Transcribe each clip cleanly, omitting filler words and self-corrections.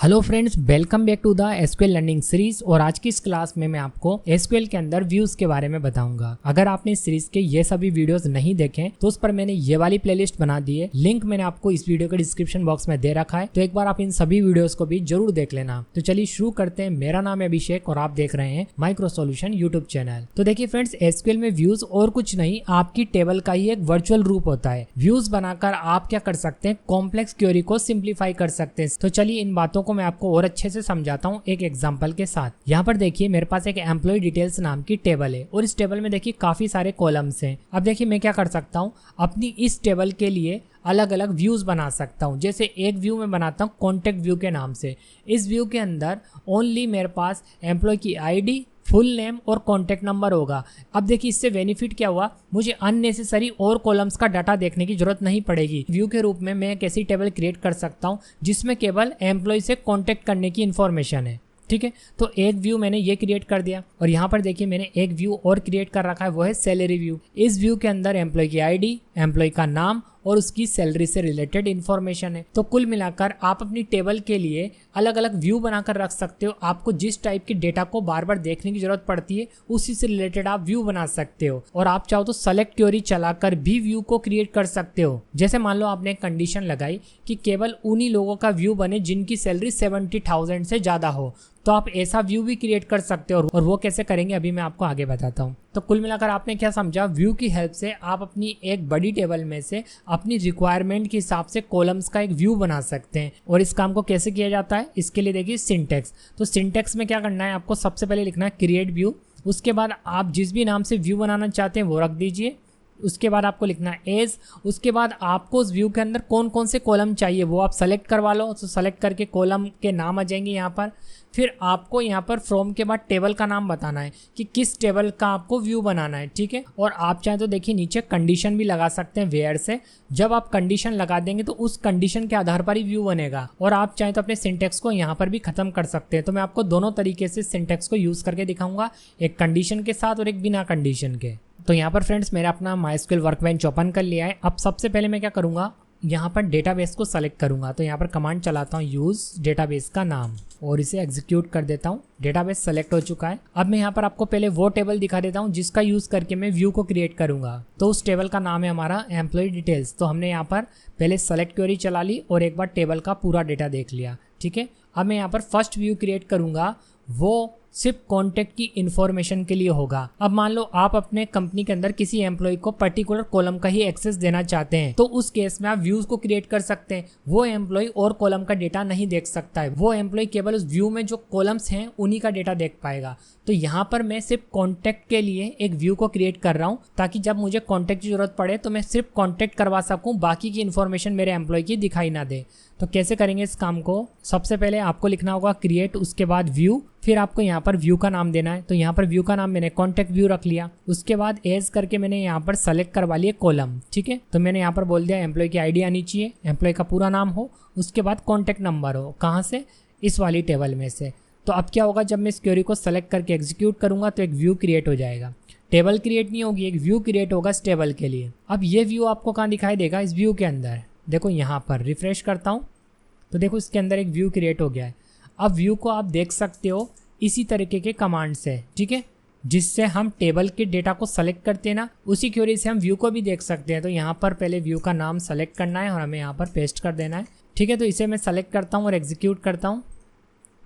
Hello friends, welcome back to the SQL learning series. और आज की इस क्लास में मैं आपको एसक्यूएल के अंदर व्यूज के बारे में बताऊंगा। अगर आपने इस सीरीज के ये सभी वीडियोस नहीं देखे तो उस पर मैंने ये वाली प्लेलिस्ट बना दी है, लिंक मैंने आपको इस वीडियो के डिस्क्रिप्शन बॉक्स में दे रखा है, तो एक बार आप इन सभी वीडियोस को भी जरूर देख लेना। तो चलिए शुरू करते हैं। मेरा नाम है अभिषेक और आप देख रहे हैं माइक्रो सॉल्यूशन यूट्यूब चैनल। तो देखिए फ्रेंड्स, एसक्यूएल में व्यूज और कुछ नहीं, आपकी टेबल का ही एक वर्चुअल रूप होता है। व्यूज बनाकर आप क्या कर सकते हैं, कॉम्प्लेक्स क्वेरी को सिंप्लीफाई कर सकते हैं। तो चलिए इन बातों को मैं आपको और अच्छे से समझाता हूँ एक एग्जांपल के साथ। यहाँ पर देखिए मेरे पास एक एम्प्लॉय डिटेल्स नाम की टेबल है और इस टेबल में देखिए काफी सारे कॉलम्स हैं। अब देखिए मैं क्या कर सकता हूँ, अपनी इस टेबल के लिए अलग अलग व्यूज बना सकता हूँ। जैसे एक व्यू में बनाता हूँ कॉन्टेक्ट व्यू के नाम से। इस व्यू के अंदर ओनली मेरे पास एम्प्लॉय की आईडी, फुल नेम और कॉन्टैक्ट नंबर होगा। अब देखिए इससे बेनिफिट क्या हुआ, मुझे अननेसेसरी और कॉलम्स का डाटा देखने की जरूरत नहीं पड़ेगी। व्यू के रूप में मैं एक ऐसी टेबल क्रिएट कर सकता हूं जिसमें केवल एम्प्लॉय से कॉन्टैक्ट करने की इन्फॉर्मेशन है। ठीक है, तो एक व्यू मैंने ये क्रिएट कर दिया और यहाँ पर देखिए मैंने एक व्यू और क्रिएट कर रखा है, वो है सैलरी व्यू। इस व्यू के अंदर एम्प्लॉय की आईडी, एम्प्लॉय का नाम और उसकी सैलरी से रिलेटेड इन्फॉर्मेशन है। तो कुल मिलाकर आप अपनी टेबल के लिए अलग अलग व्यू बनाकर रख सकते हो। आपको जिस टाइप के डेटा को बार बार देखने की जरूरत पड़ती है उसी से रिलेटेड आप व्यू बना सकते हो। और आप चाहो तो सेलेक्ट क्वेरी चलाकर भी व्यू को क्रिएट कर सकते हो। जैसे मान लो आपने एक कंडीशन लगाई कि केवल उन्हीं लोगों का व्यू बने जिनकी सैलरी 70,000 से ज्यादा हो, तो आप ऐसा व्यू भी क्रिएट कर सकते हो। और वो कैसे करेंगे अभी मैं आपको आगे बताता हूँ। तो कुल मिलाकर आपने क्या समझा, व्यू की हेल्प से आप अपनी एक बड़ी टेबल में से अपनी रिक्वायरमेंट के हिसाब से कॉलम्स का एक व्यू बना सकते हैं। और इस काम को कैसे किया जाता है, इसके लिए देखिए सिंटेक्स। तो सिंटेक्स में क्या करना है, आपको सबसे पहले लिखना है क्रिएट व्यू। उसके बाद आप जिस भी नाम से व्यू बनाना चाहते हैं वो रख दीजिए। उसके बाद आपको लिखना है एज। उसके बाद आपको उस व्यू के अंदर कौन कौन से कॉलम चाहिए वो आप सेलेक्ट करवा लो। तो सेलेक्ट करके कॉलम के नाम आ जाएंगे यहाँ पर। फिर आपको यहाँ पर फ्रॉम के बाद टेबल का नाम बताना है कि किस टेबल का आपको व्यू बनाना है। ठीक है, और आप चाहें तो देखिए नीचे कंडीशन भी लगा सकते हैं वेयर से। जब आप कंडीशन लगा देंगे तो उस कंडीशन के आधार पर ही व्यू बनेगा। और आप चाहें तो अपने सिंटेक्स को यहाँ पर भी खत्म कर सकते हैं। तो मैं आपको दोनों तरीके से सिंटेक्स को यूज करके दिखाऊंगा, एक कंडीशन के साथ और एक बिना कंडीशन के। तो यहाँ पर फ्रेंड्स मैंने अपना माइस्क्यूएल वर्कबेंच ओपन कर लिया है। अब सबसे पहले मैं क्या करूँगा, यहाँ पर डेटाबेस को सेलेक्ट करूँगा। तो यहाँ पर कमांड चलाता हूँ यूज डेटाबेस का नाम और इसे एग्जीक्यूट कर देता हूँ। डेटाबेस सेलेक्ट हो चुका है। अब मैं यहाँ पर आपको पहले वो टेबल दिखा देता हूँ जिसका यूज करके मैं व्यू को क्रिएट करूँगा। तो उस टेबल का नाम है हमारा एम्प्लॉय डिटेल्स। तो हमने यहाँ पर पहले सेलेक्ट क्वेरी चला ली और एक बार टेबल का पूरा डेटा देख लिया। ठीक है, अब मैं यहाँ पर फर्स्ट व्यू क्रिएट करूँगा, वो सिर्फ कॉन्टैक्ट की इंफॉर्मेशन के लिए होगा। अब मान लो आप अपने कंपनी के अंदर किसी एम्प्लॉय को पर्टिकुलर कॉलम का ही एक्सेस देना चाहते हैं, तो उस केस में आप व्यूज को क्रिएट कर सकते हैं। वो एम्प्लॉय और कॉलम का डेटा नहीं देख सकता है, वो एम्प्लॉय केवल उस व्यू में जो कॉलम्स हैं उन्हीं का डेटा देख पाएगा। तो यहाँ पर मैं सिर्फ कॉन्टैक्ट के लिए एक व्यू को क्रिएट कर रहा हूँ ताकि जब मुझे कॉन्टैक्ट की जरूरत पड़े तो मैं सिर्फ कॉन्टैक्ट करवा सकूँ, बाकी की इन्फॉर्मेशन मेरे एम्प्लॉय की दिखाई ना दे। तो कैसे करेंगे इस काम को, सबसे पहले आपको लिखना होगा क्रिएट, उसके बाद व्यू, फिर आपको यहाँ पर व्यू का नाम देना है। तो यहाँ पर व्यू का नाम मैंने कॉन्टैक्ट व्यू रख लिया। उसके बाद एज करके मैंने यहाँ पर सेलेक्ट करवा लिया कॉलम। ठीक है, तो मैंने यहाँ पर बोल दिया एम्प्लॉय की आईडी आनी चाहिए, एम्प्लॉय का पूरा नाम हो, उसके बाद कॉन्टैक्ट नंबर हो। कहाँ से, इस वाली टेबल में से। तो अब क्या होगा, जब मैं इस क्वेरी को सेलेक्ट करके एग्जीक्यूट करूंगा तो एक व्यू क्रिएट हो जाएगा। टेबल क्रिएट नहीं होगी, एक व्यू क्रिएट होगा इस टेबल के लिए। अब ये व्यू आपको कहाँ दिखाई देगा, इस व्यू के अंदर। देखो यहाँ पर रिफ्रेश करता हूँ तो देखो इसके अंदर एक व्यू क्रिएट हो गया है। अब व्यू को आप देख सकते हो इसी तरीके के कमांड से। ठीक है, जिससे हम टेबल के डेटा को सेलेक्ट करते हैं ना, उसी क्वेरी से हम व्यू को भी देख सकते हैं। तो यहाँ पर पहले व्यू का नाम सेलेक्ट करना है और हमें यहाँ पर पेस्ट कर देना है। ठीक है, तो इसे मैं सेलेक्ट करता हूँ और एग्जीक्यूट करता हूँ।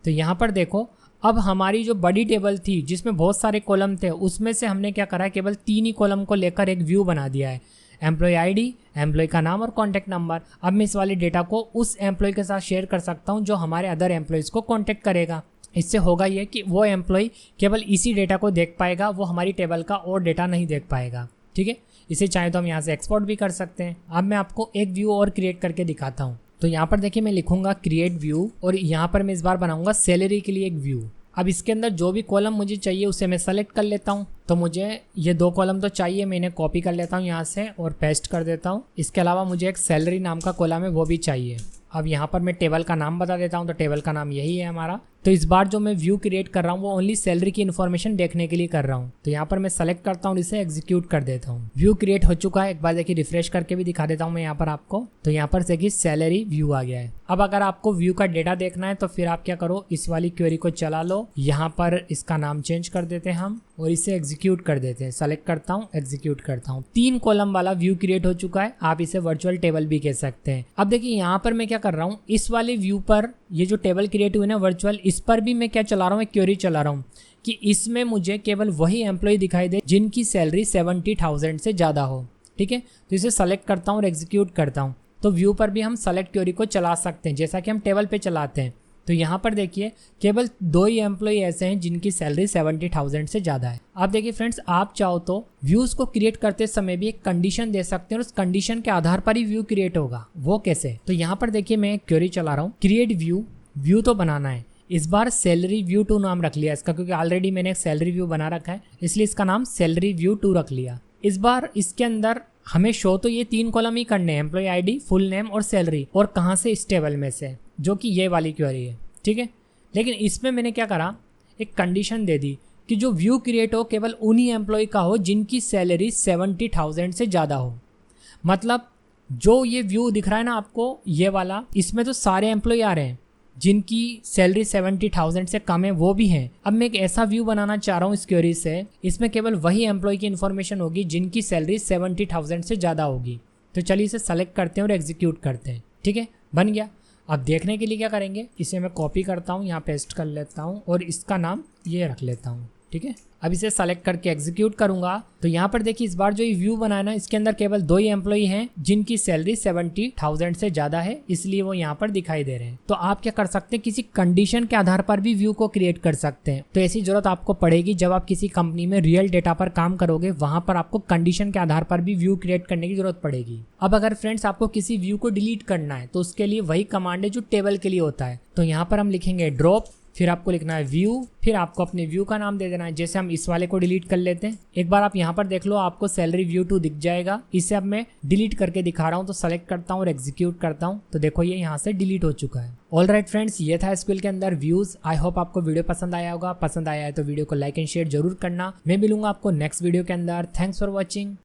तो यहाँ पर देखो अब हमारी जो बड़ी टेबल थी जिसमें बहुत सारे कॉलम थे, उसमें से हमने क्या करा है, केवल 3 ही कॉलम को लेकर एक व्यू बना दिया है, एम्प्लॉय आईडी, एम्प्लॉय का नाम और कॉन्टैक्ट नंबर। अब मैं इस वाले डेटा को उस एम्प्लॉय के साथ शेयर कर सकता हूँ जो हमारे अदर एम्प्लॉयज़ को कॉन्टैक्ट करेगा। इससे होगा ये कि वो एम्प्लॉय केवल इसी डेटा को देख पाएगा, वो हमारी टेबल का और डेटा नहीं देख पाएगा। ठीक है, इसे चाहे तो हम यहाँ से एक्सपोर्ट भी कर सकते हैं। अब मैं आपको एक व्यू और क्रिएट करके दिखाता हूँ। तो यहाँ पर देखिए मैं लिखूंगा क्रिएट व्यू और यहाँ पर मैं इस बार बनाऊंगा सैलरी के लिए एक व्यू। अब इसके अंदर जो भी कॉलम मुझे चाहिए उसे मैं सेलेक्ट कर लेता हूँ। तो मुझे ये 2 कॉलम तो चाहिए, मैं इन्हें कॉपी कर लेता हूँ यहाँ से और पेस्ट कर देता हूँ। इसके अलावा मुझे एक सैलरी नाम का कॉलम है वो भी चाहिए। अब यहाँ पर मैं टेबल का नाम बता देता हूँ। तो टेबल का नाम यही है हमारा। तो तो इस बार जो मैं व्यू क्रिएट कर रहा हूँ वो ओनली सैलरी की इन्फॉर्मेशन देखने के लिए कर रहा हूँ। तो यहाँ पर मैं सेलेक्ट करता हूँ, इसे एग्जीक्यूट कर देता हूँ। व्यू क्रिएट हो चुका है। एक बार देखिए रिफ्रेश करके भी दिखा देता हूँ मैं यहाँ पर आपको। तो यहाँ पर देखिए सैलरी व्यू आ गया है। अब अगर आपको व्यू का डेटा देखना है तो फिर आप क्या करो, इस वाली क्वेरी को चला लो। यहाँ पर इसका नाम चेंज कर देते हैं हम और इसे एग्जीक्यूट कर देते हैं। सेलेक्ट करता हूँ, एग्जीक्यूट करता हूँ। 3 कॉलम वाला व्यू क्रिएट हो चुका है। आप इसे वर्चुअल टेबल भी कह सकते हैं। अब देखिए यहाँ पर मैं क्या कर रहा हूँ, इस वाले व्यू पर ये जो टेबल क्रिएट हुए ना वर्चुअल, इस पर भी मैं क्या चला रहा हूँ, एक क्वेरी चला रहा हूँ कि इसमें मुझे केवल वही एम्प्लॉय दिखाई दे जिनकी सैलरी 70,000 से ज़्यादा हो। ठीक है, तो इसे सेलेक्ट करता हूँ और एग्जीक्यूट करता हूँ। तो व्यू पर भी हम सेलेक्ट क्वेरी को चला सकते हैं जैसा कि हम टेबल पे चलाते हैं। तो यहाँ पर देखिए केवल 2 ही एम्प्लॉय ऐसे हैं जिनकी सैलरी 70,000 से ज़्यादा है। आप देखिए फ्रेंड्स, आप चाहो तो व्यूज़ को क्रिएट करते समय भी एक कंडीशन दे सकते हैं और उस कंडीशन के आधार पर ही व्यू क्रिएट होगा। वो कैसे? तो यहाँ पर देखिए मैं एक क्वेरी चला रहा हूँ, क्रिएट व्यू तो बनाना है। इस बार सैलरी व्यू 2 नाम रख लिया इसका, क्योंकि ऑलरेडी मैंने एक सैलरी व्यू बना रखा है, इसलिए इसका नाम सैलरी व्यू 2 रख लिया। इस बार इसके अंदर हमें शो तो ये 3 कॉलम ही करने हैं, एम्प्लॉय आईडी, फुल नेम और सैलरी, और कहाँ से, इस टेबल में से, जो कि ये वाली क्वेरी है। ठीक है, लेकिन इसमें मैंने क्या करा, एक कंडीशन दे दी कि जो व्यू क्रिएट हो केवल उन्हीं एम्प्लॉय का हो जिनकी सैलरी 70,000 से ज़्यादा हो। मतलब जो ये व्यू दिख रहा है ना आपको, ये वाला, इसमें तो सारे एम्प्लॉय आ रहे हैं जिनकी सैलरी 70,000 से कम है, वो भी हैं। अब मैं एक ऐसा व्यू बनाना चाह रहा हूँ इस क्वेरी से, इसमें केवल वही एम्प्लॉय की इन्फॉर्मेशन होगी जिनकी सैलरी 70,000 से ज़्यादा होगी। तो चलिए इसे सेलेक्ट करते हैं और एग्जीक्यूट करते हैं। ठीक है, बन गया। अब देखने के लिए क्या करेंगे, इसे मैं कॉपी करता हूँ, यहाँ पेस्ट कर लेता हूँ और इसका नाम ये रख लेता हूँ। ठीक है, अब इसे सेलेक्ट करके एग्जीक्यूट करूंगा। तो यहाँ पर देखिए इस बार जो ये व्यू बनाया ना, इसके अंदर केवल 2 ही एम्प्लॉय हैं जिनकी सैलरी 70,000 से ज़्यादा है, इसलिए वो यहाँ पर दिखाई दे रहे हैं। तो आप क्या कर सकते हैं, किसी कंडीशन के आधार पर भी व्यू को क्रिएट कर सकते हैं। तो ऐसी जरूरत आपको पड़ेगी जब आप किसी कंपनी में रियल डेटा पर काम करोगे, वहां पर आपको कंडीशन के आधार पर भी व्यू क्रिएट करने की जरूरत पड़ेगी। अब अगर फ्रेंड्स आपको किसी व्यू को डिलीट करना है तो उसके लिए वही कमांड है जो टेबल के लिए होता है। तो यहाँ पर हम लिखेंगे ड्रॉप, फिर आपको लिखना है व्यू, फिर आपको अपने व्यू का नाम दे देना है। जैसे हम इस वाले को डिलीट कर लेते हैं, एक बार आप यहाँ पर देख लो, आपको सैलरी व्यू 2 दिख जाएगा। इसे अब मैं डिलीट करके दिखा रहा हूँ। तो सेलेक्ट करता हूँ और एग्जीक्यूट करता हूँ, तो देखो ये यहाँ से डिलीट हो चुका है। ऑलराइट फ्रेंड्स, ये था एसक्यूएल के अंदर व्यूज। आई होप आपको वीडियो पसंद आया होगा। पसंद आया है तो वीडियो को लाइक एंड शेयर जरूर करना। मैं मिलूंगा आपको नेक्स्ट वीडियो के अंदर। Thanks for watching.